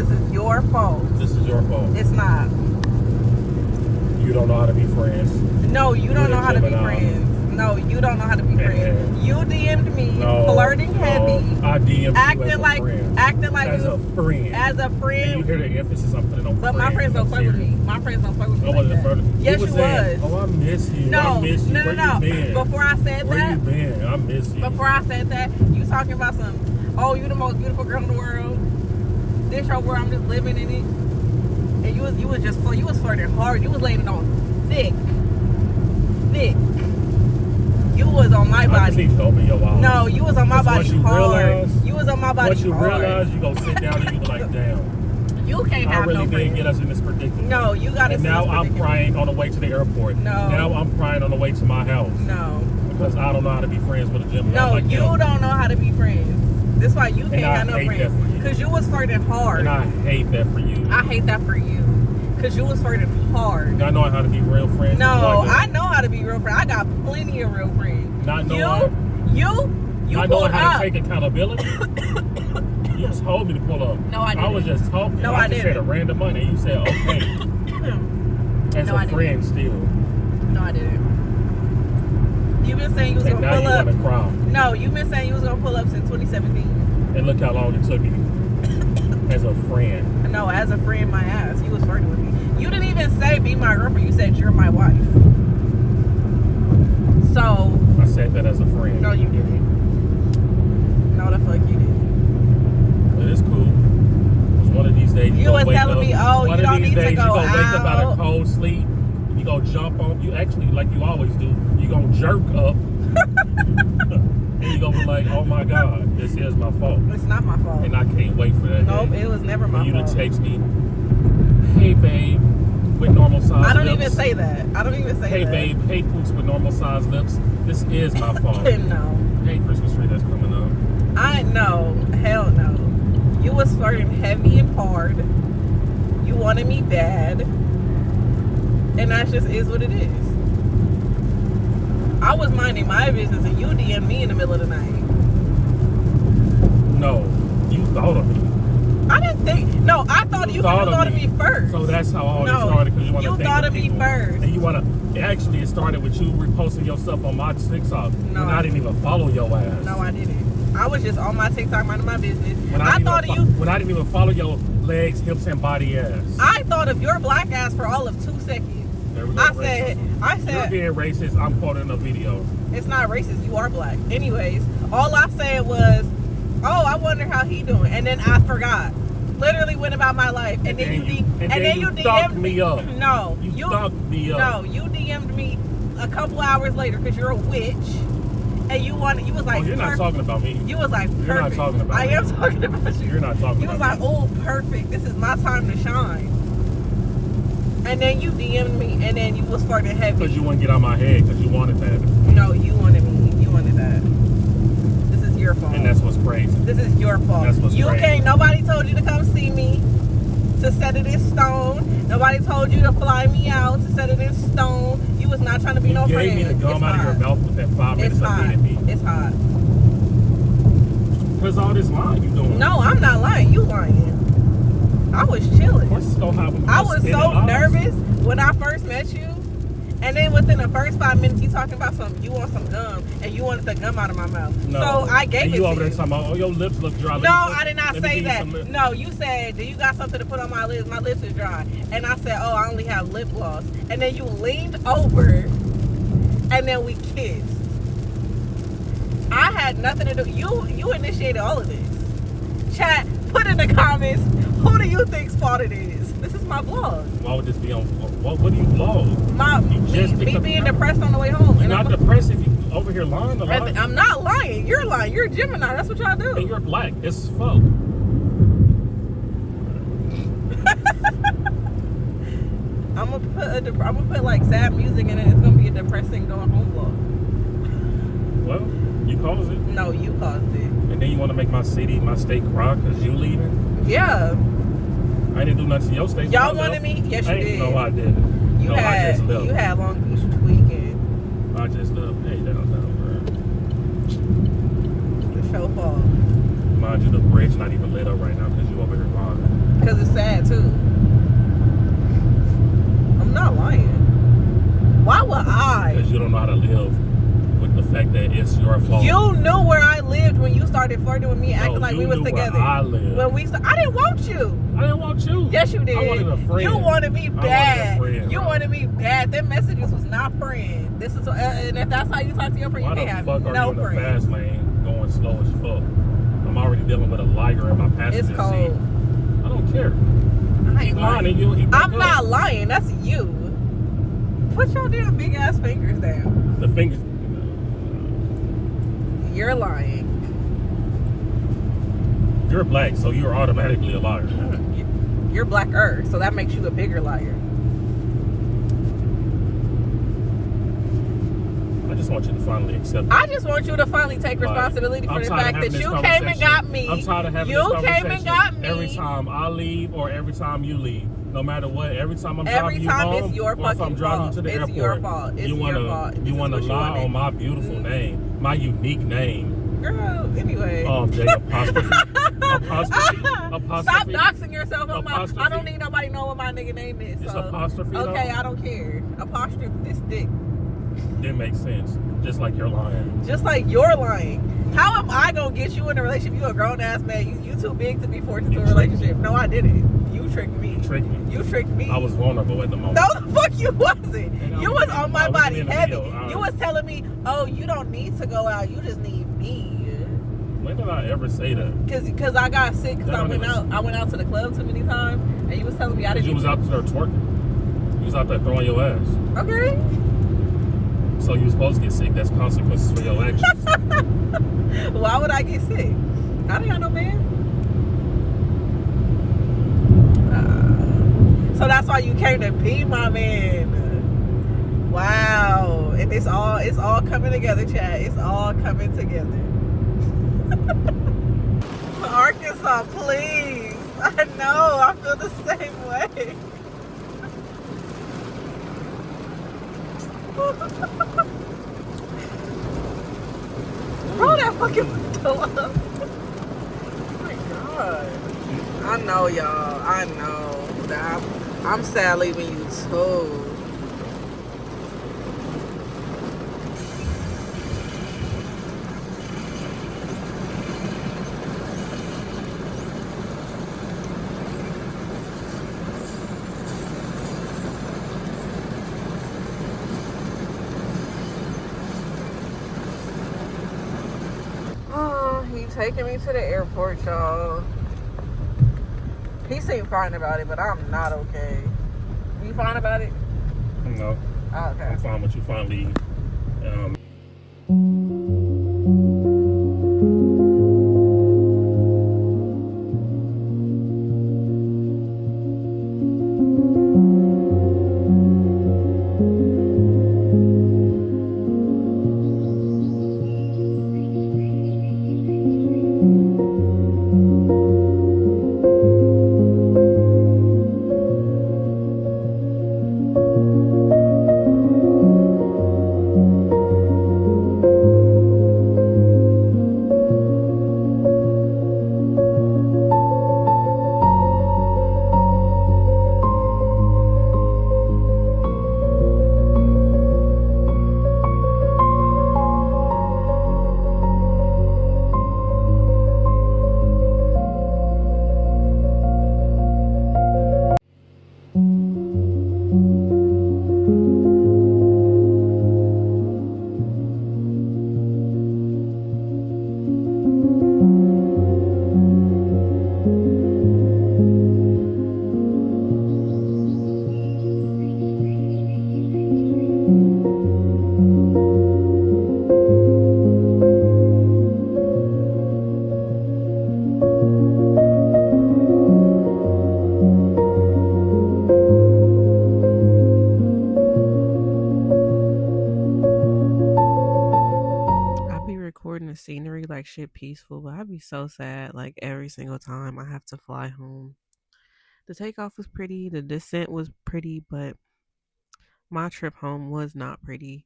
This is your fault. This is your fault. It's not. You don't know how to be friends. No, you don't know how to be friends. No, you don't know how to be friends. You DM'd me, flirting heavy. I DM'd you acting as a like, friend. acting like As a friend. As a friend. And you hear the emphasis I'm putting on But my friends don't play with me. My friends don't play with me. I wasn't flirting. Yes, you was. Oh, I miss you. No, I miss you. no. You been? Before I said Where that. you been? I miss you. Before I said that, you talking about some, oh, you the most beautiful girl in the world. This your world, I'm just living in it. And you was flirting hard. You was laying it on thick. You was on my body. I just need to open your eyes. No, you was on my body hard. You was on my body hard. Once you realize, you gonna sit down and you be like, damn. You can't have no friends. I really did get us in this predicament. No, you got us in this predicament. And now I'm crying on the way to the airport. No. Now I'm crying on the way to my house. No. Because I don't know how to be friends with a gym. No, like you don't know how to be friends. That's why you can't have no friends. Because you was flirting hard. And I hate that for you. I hate that for you. Because you was flirting hard. Not knowing how to be real friends. No, I know how to be real friends. I got plenty of real friends. Not knowing. You not knowing how to take accountability. You told me to pull up. No, I didn't. I was just talking. No, I just didn't. said a random money. And you said, okay. As a friend still. No, I didn't. You've been saying you was going to pull up. And now you want to cry. No, you've been saying you was going to pull up since 2017. And look how long it took you. As a friend. No, as a friend, my ass. You was flirting with me. You didn't even say be my girlfriend. You said you're my wife. So. I said that as a friend. No, you didn't. No, the fuck you didn't. But it's cool. Because one of these days you was telling me, oh, you don't need to go out. You gonna wake up out of cold sleep. You gonna jump on. You actually, like you always do, you gonna jerk up. And you gonna be like, oh my God, this is my fault. It's not my fault. And I can't wait for that. Nope, it was never my fault. You to text me, hey babe, with normal size lips. I don't even say that. I don't even say hey that. Hey babe, hey Poots with normal size lips. This is my fault. No. Hey Christmas tree that's coming up. I know. Hell no. You was flirting heavy and hard. You wanted me bad. And that just is what it is. I was minding my business and you DM'd me in the middle of the night. No, you thought of me. I didn't think. No, I thought you thought of me first. So that's how all this started, because you want to think thought of me first. And you want to. Actually, it started with you reposting your stuff on my TikTok. No, and I didn't even follow your ass. No, I didn't. I was just on my TikTok minding my business. When I didn't even follow your legs, hips, and body ass. I thought of your black ass for all of 2 seconds. I said, you're being racist. I'm quoting a video. It's not racist. You are black. Anyways, all I said was, oh, I wonder how he doing, and then I forgot. Literally went about my life, and then you DM'd me up. No, you fucked me up. No, you DM'd me a couple hours later because you're a witch, and you was like, oh, you're not talking about me. You was like, perfect. You're not talking about me. I am talking about you. You're not talking about me. You was like, oh, perfect. This is my time to shine. And then you DM'd me, and then you was flirting heavy. Because you wouldn't get out my head, because you wanted that. No, you wanted me. You wanted that. This is your fault. And that's what's crazy. This is your fault. That's what's crazy. Can't. Nobody told you to come see me to set it in stone. Nobody told you to fly me out to set it in stone. You was not trying to be no friend. You gave me the gum out of your mouth with that 5 minutes of beating me. It's hot. Because all this lying you doing. No, I'm not lying. You lying. I was chilling. I was so nervous when I first met you, and then within the first 5 minutes, you talking about you want some gum, and you wanted the gum out of my mouth. No. So I gave it to you. Over there talking about, oh, your lips look dry. No, I did not say that. No, you said, do you got something to put on my lips? My lips is dry. And I said, oh, I only have lip gloss. And then you leaned over, and then we kissed. I had nothing to do. You initiated all of this. Chat, put in the comments, who do you think's fault it is? This is my vlog. Why would this be on? What do you vlog? Me being depressed on the way home. You're not depressed if you over here lying. I'm not lying. You're lying. You're a Gemini. That's what y'all do. And you're black. It's fuck. I'm gonna put like sad music in it. It's gonna be a depressing going home vlog. Well, you caused it. No, you caused it. And then you want to make my state cry because you leaving? Yeah. I didn't do nothing to your state. Y'all wanted me? Yes, you did. No, I didn't. You had Long Beach weekend. I just left. Hey, downtown, bro. The show fall. Mind you, the bridge not even lit up right now because you over here lying. Because it's sad too. I'm not lying. Why would I? Because you don't know how to live with the fact that it's your fault. You knew where I lived when you started flirting with me, acting like we was together. Where I lived. When I didn't want you. I didn't want you. Yes, you did. I wanted a friend. You wanted me bad. You wanted me bad. Them messages was not friend. This is, and if that's how you talk to your friend, you can't have no friend. Why the fuck are you in the fast lane going slow as fuck? I'm already dealing with a liar in my passenger seat. It's cold. I don't care. I ain't lying. I'm not lying. That's you. Put your damn big ass fingers down. The fingers. You're lying. You're black, so you're automatically a liar. You're blacker, so that makes you a bigger liar. I just want you to finally accept it. I just want you to finally take responsibility for the fact that you came and got me. I'm tired of having this conversation. You came and got me. Every time I leave or every time you leave. No matter what, every time I'm driving you home, it's your or if I'm driving you to the airport, your fault. It's you wanna lie on my beautiful name, my unique name. Girl, anyway. J apostrophe. Stop doxing yourself on my. I don't need nobody know what my nigga name is. It's apostrophe. Okay, though? I don't care. Apostrophe this dick. It makes sense. Just like you're lying. Just like you're lying. How am I gonna get you in a relationship? You a grown ass man. You too big to be forced into a relationship. No, I didn't. You tricked me. You tricked me. I was vulnerable at the moment. No, the fuck you wasn't. You was on my body heavy. You was telling me, oh, you don't need to go out. You just need me. When did I ever say that? Because I got sick because I went out to the club too many times, and you was telling me I didn't. You was out there twerking. You was out there throwing your ass. Okay. So you were supposed to get sick. That's consequences for your actions. Why would I get sick? I didn't have no man. So that's why you came to be my man. Wow. And it's all coming together, Chad. It's all coming together. Arkansas, please. I know. I feel the same way. Roll that fucking window up. Oh my god. I know, y'all. I know. I'm sad leaving you too. He taking me to the airport, y'all. He seemed fine about it, but I'm not okay. You fine about it? No. Oh, okay. I'm fine with you finally. The scenery like shit peaceful, but I'd be so sad like every single time I have to fly home. The takeoff was pretty, the descent was pretty, but my trip home was not pretty,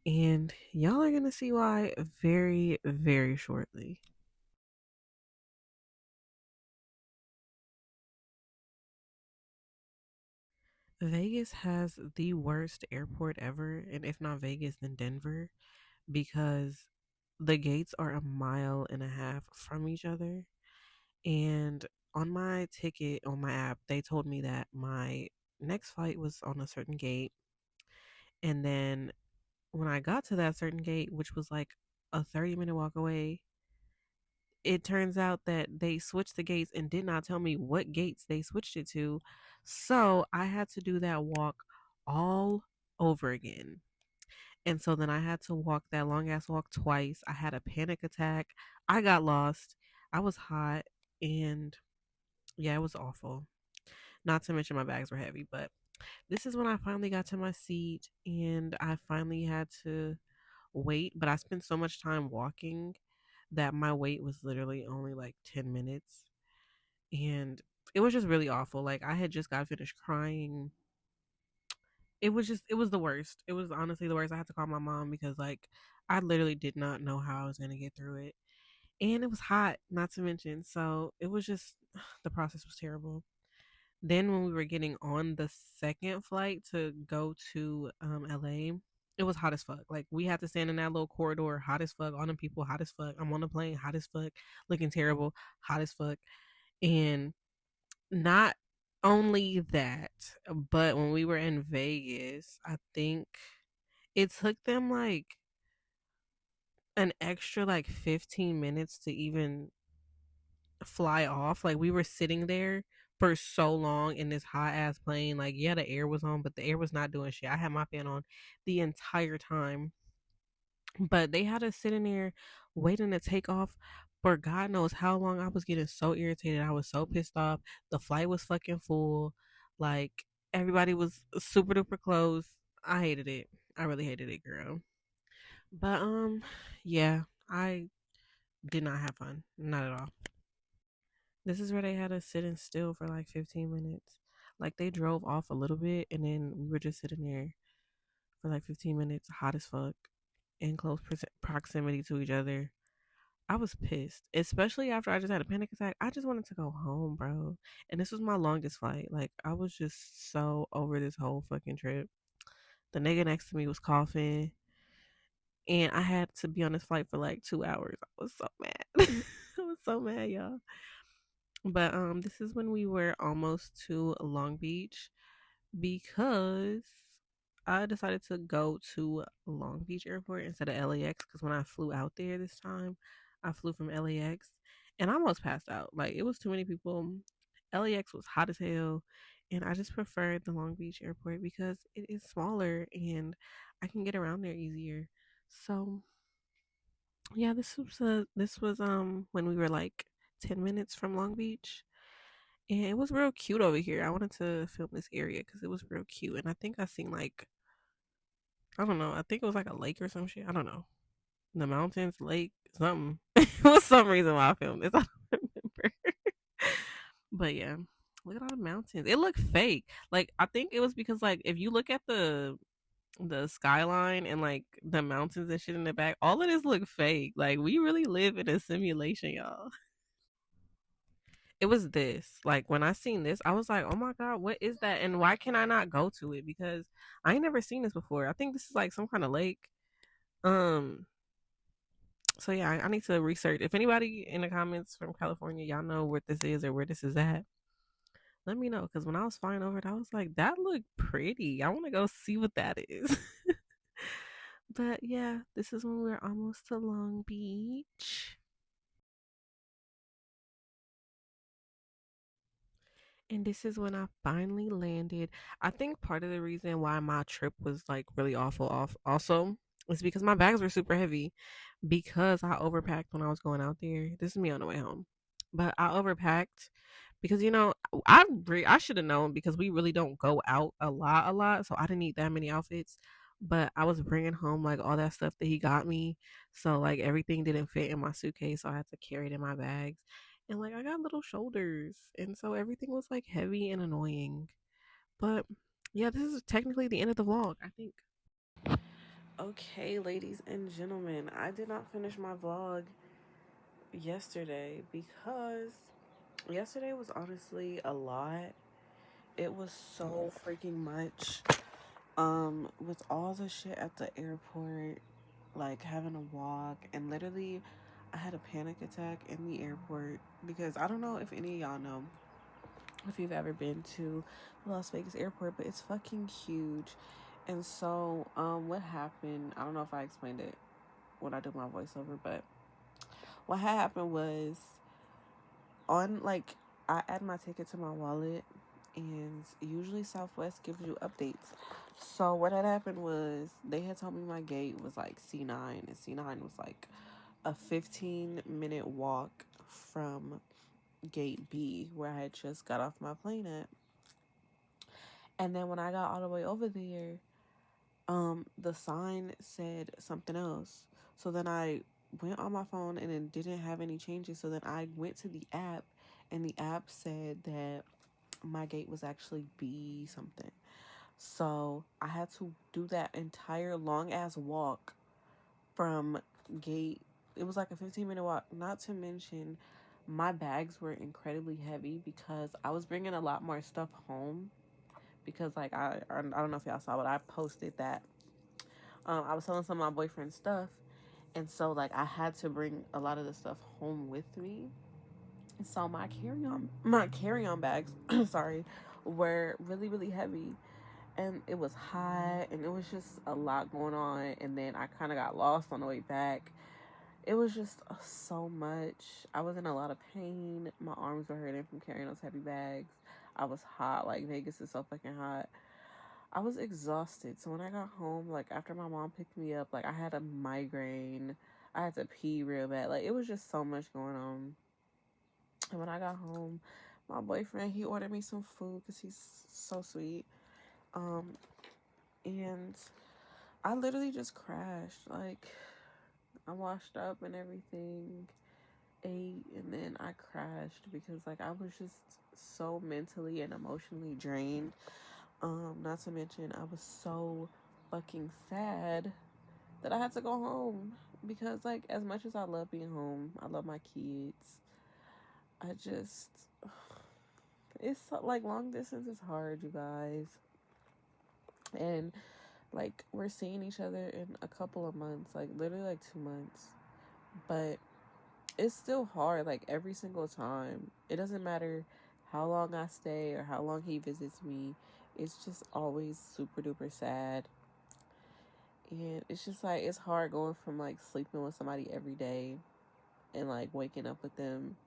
and y'all are gonna see why very, very shortly. Vegas has the worst airport ever, and if not Vegas, then Denver, because the gates are a mile and a half from each other. And on my ticket on my app, they told me that my next flight was on a certain gate. And then when I got to that certain gate, which was like a 30-minute walk away, it turns out that they switched the gates and did not tell me what gates they switched it to. So I had to do that walk all over again. And so then I had to walk that long ass walk twice. I had a panic attack. I got lost. I was hot. And yeah, it was awful. Not to mention my bags were heavy. But this is when I finally got to my seat and I finally had to wait. But I spent so much time walking that my wait was literally only like 10 minutes. And it was just really awful. Like, I had just got finished crying. It was the worst. It was honestly the worst. I had to call my mom because, like, I literally did not know how I was going to get through it. And it was hot, not to mention. So it was just, the process was terrible. Then when we were getting on the second flight to go to LA, it was hot as fuck. Like, we had to stand in that little corridor, hot as fuck, all them people hot as fuck. I'm on the plane, hot as fuck, looking terrible, hot as fuck. And not only that, but when we were in Vegas, I think it took them like an extra like 15 minutes to even fly off. Like, we were sitting there for so long in this hot ass plane. Like, yeah, the air was on, but the air was not doing shit. I had my fan on the entire time. But they had us sitting there waiting to take off for God knows how long. I was getting so irritated. I was so pissed off. The flight was fucking full. Like, everybody was super duper close. I hated it. I really hated it, girl. But yeah, I did not have fun. Not at all. This is where they had us sitting still for like 15 minutes. Like, they drove off a little bit and then we were just sitting there for like 15 minutes, hot as fuck, in close proximity to each other. I was pissed, especially after I just had a panic attack. I just wanted to go home, bro. And this was my longest flight. Like, I was just so over this whole fucking trip. The nigga next to me was coughing, and I had to be on this flight for like 2 hours. I was so mad. I was so mad, y'all. But this is when we were almost to Long Beach because I decided to go to Long Beach Airport instead of LAX because when I flew out there this time, I flew from LAX and I almost passed out. Like, it was too many people. LAX was hot as hell, and I just preferred the Long Beach Airport because it is smaller and I can get around there easier. So yeah, this was when we were like 10 minutes from Long Beach. And it was real cute over here. I wanted to film this area because it was real cute. And I think I seen like, I don't know. I think it was like a lake or some shit. I don't know. The mountains, lake, something. It was some reason why I filmed this. I don't remember. But yeah, look at all the mountains. It looked fake. Like, I think it was because, like, if you look at the skyline and like the mountains and shit in the back, all of this look fake. Like, we really live in a simulation, y'all. It was this. Like, when I seen this, I was like, "Oh my god, what is that? And why can I not go to it? Because I ain't never seen this before. I think this is like some kind of lake." Um. So yeah, I need to research. If anybody in the comments from California, y'all know where this is or where this is at, let me know. Because when I was flying over it, I was like, "That looked pretty. I want to go see what that is." But yeah, this is when we're almost to Long Beach. And this is when I finally landed. I think part of the reason why my trip was like really awful off also is because my bags were super heavy because I overpacked when I was going out there. This is me on the way home. But I overpacked because I should have known because we really don't go out a lot, so I didn't need that many outfits. But I was bringing home like all that stuff that he got me, so like everything didn't fit in my suitcase, so I had to carry it in my bags. And like, I got little shoulders, and so everything was like heavy and annoying. But yeah, this is technically the end of the vlog, I think. Okay, ladies and gentlemen, I did not finish my vlog yesterday because yesterday was honestly a lot. it was so freaking much. With all the shit at the airport, like having to walk, and literally I had a panic attack in the airport because I don't know if any of y'all know if you've ever been to the Las Vegas airport, but it's fucking huge. And so, what happened, I don't know if I explained it when I did my voiceover, but what had happened was I add my ticket to my wallet, and usually Southwest gives you updates. So what had happened was they had told me my gate was like C9, and C9 was like a 15-minute walk from gate B, where I had just got off my plane at. And then when I got all the way over there, the sign said something else. So then I went on my phone and it didn't have any changes. So then I went to the app, and the app said that my gate was actually B something. So I had to do that entire long ass walk from gate. It was like a 15-minute walk. Not to mention, my bags were incredibly heavy because I was bringing a lot more stuff home. Because like I don't know if y'all saw, but I posted that I was selling some of my boyfriend's stuff, and so like I had to bring a lot of the stuff home with me. And so my carry-on bags, sorry, were really really heavy, and it was hot, and it was just a lot going on. And then I kind of got lost on the way back. It was just so much. I was in a lot of pain. My arms were hurting from carrying those heavy bags. I was hot. Like, Vegas is so fucking hot. I was exhausted. So when I got home, like after my mom picked me up, like I had a migraine. I had to pee real bad. Like, it was just so much going on. And when I got home, my boyfriend, he ordered me some food because he's so sweet. And I literally just crashed. Like, I washed up and everything, ate, and then I crashed because like I was just so mentally and emotionally drained. Not to mention I was so fucking sad that I had to go home because like as much as I love being home, I love my kids. I just it's like long distance is hard, you guys. And like we're seeing each other in a couple of months, like literally like 2 months. But it's still hard, like every single time. It doesn't matter how long I stay or how long he visits me. It's just always super duper sad. And it's just like, it's hard going from like sleeping with somebody every day and like waking up with them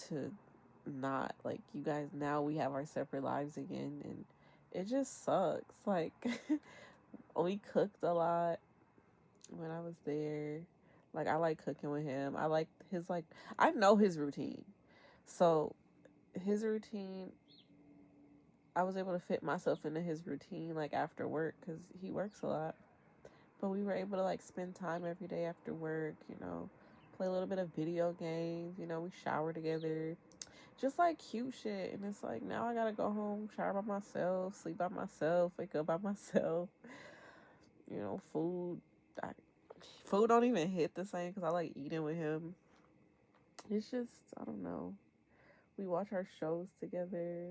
to not. Like, you guys, now we have our separate lives again, and it just sucks. Like, we cooked a lot when I was there. Like, I like cooking with him. I like his, like, I know his routine. So, his routine, I was able to fit myself into his routine, like, after work, because he works a lot. But we were able to, like, spend time every day after work, you know, play a little bit of video games, you know, we shower together. Just, like, cute shit. And it's like, now I gotta go home, shower by myself, sleep by myself, wake up by myself. You know, food don't even hit the same because I like eating with him. It's just, I don't know. We watch our shows together.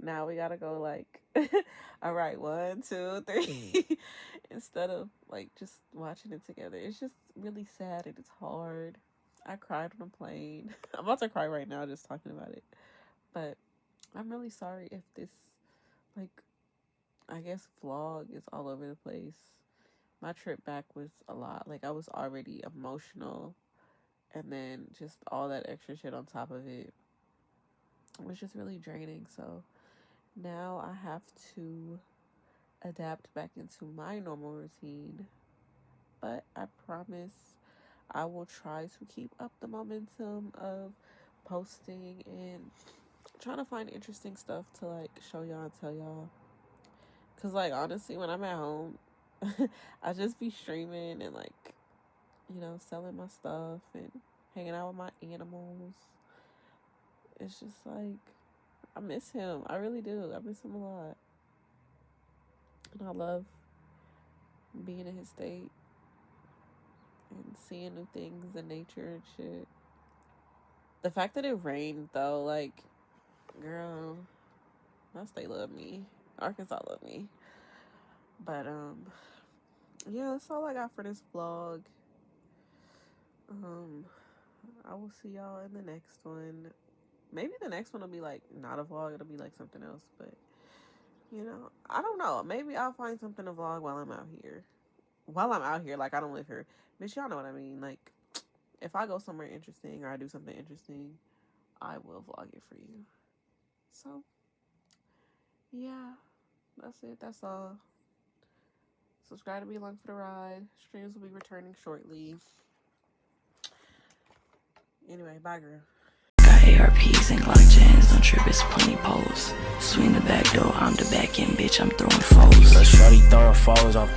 Now we gotta go like, all right, 1, 2, 3, instead of like just watching it together. It's just really sad and it's hard. I cried on a plane. I'm about to cry right now just talking about it. But I'm really sorry if this, like, I guess vlog is all over the place. My trip back was a lot. Like, I was already emotional, and then just all that extra shit on top of it was just really draining. So now I have to adapt back into my normal routine. But I promise I will try to keep up the momentum of posting and trying to find interesting stuff to like show y'all and tell y'all. Cause like honestly, when I'm at home, I just be streaming and like, you know, selling my stuff and hanging out with my animals. It's just like, I miss him. I really do. I miss him a lot. And I love being in his state and seeing new things in nature and shit. The fact that it rained though, like, girl, That's they love me. Arkansas love me. But yeah, that's all I got for this vlog. I will see y'all in the next one. Maybe the next one will be like not a vlog, it'll be like something else, but you know, I don't know. Maybe I'll find something to vlog while I'm out here. Like I don't live here. Bitch, y'all know what I mean. Like if I go somewhere interesting or I do something interesting, I will vlog it for you. So yeah, that's it. That's all. Subscribe to be along for the ride. Streams will be returning shortly. Anyway, bye, girl. Got ARPs and Glock jams, don't trip, it's plenty poles. Swing the back door, I'm the back end, bitch, I'm throwing foes. Shorty throwing foes off